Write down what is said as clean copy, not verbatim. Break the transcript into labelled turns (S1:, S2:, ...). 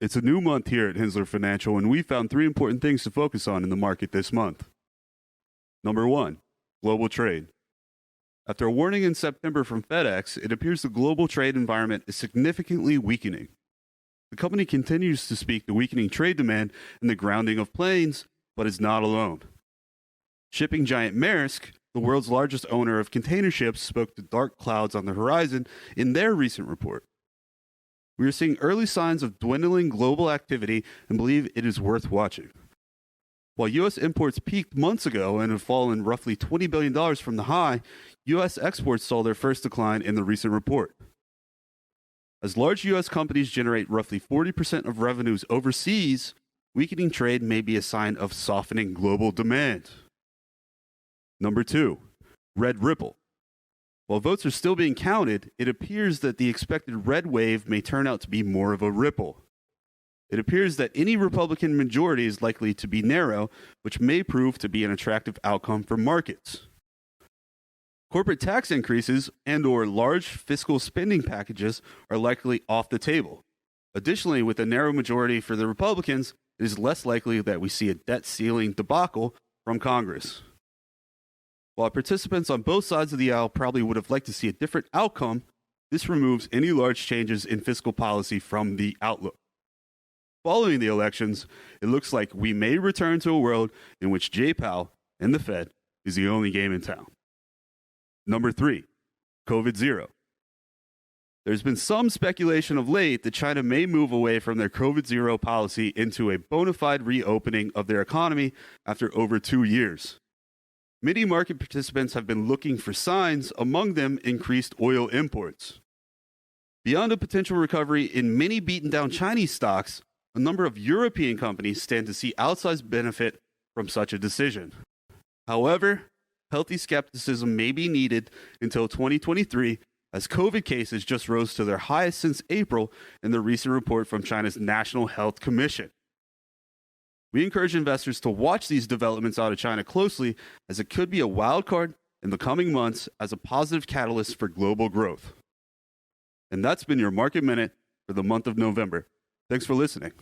S1: It's a new month here at Henssler Financial, and we found three important things to focus on in the market this month. Number one, global trade. After a warning in September from FedEx, it appears the global trade environment is significantly weakening. The company continues to speak to weakening trade demand and the grounding of planes, but is not alone. Shipping giant Maersk, the world's largest owner of container ships, spoke to dark clouds on the horizon in their recent report. We are seeing early signs of dwindling global activity and believe it is worth watching. While U.S. imports peaked months ago and have fallen roughly $20 billion from the high, U.S. exports saw their first decline in the recent report. As large U.S. companies generate roughly 40% of revenues overseas, weakening trade may be a sign of softening global demand. Number two, red ripple. While votes are still being counted, it appears that the expected red wave may turn out to be more of a ripple. It appears that any Republican majority is likely to be narrow, which may prove to be an attractive outcome for markets. Corporate tax increases and/or large fiscal spending packages are likely off the table. Additionally, with a narrow majority for the Republicans, it is less likely that we see a debt ceiling debacle from Congress. While participants on both sides of the aisle probably would have liked to see a different outcome, this removes any large changes in fiscal policy from the outlook. Following the elections, it looks like we may return to a world in which Jay Powell and the Fed is the only game in town. Number three, COVID-0. There's been some speculation of late that China may move away from their COVID-0 policy into a bona fide reopening of their economy after over 2 years. Many market participants have been looking for signs, among them increased oil imports. Beyond a potential recovery in many beaten-down Chinese stocks, a number of European companies stand to see outsized benefit from such a decision. However, healthy skepticism may be needed until 2023, as COVID cases just rose to their highest since April in the recent report from China's National Health Commission. We encourage investors to watch these developments out of China closely, as it could be a wild card in the coming months as a positive catalyst for global growth. And that's been your Market Minute for the month of November. Thanks for listening.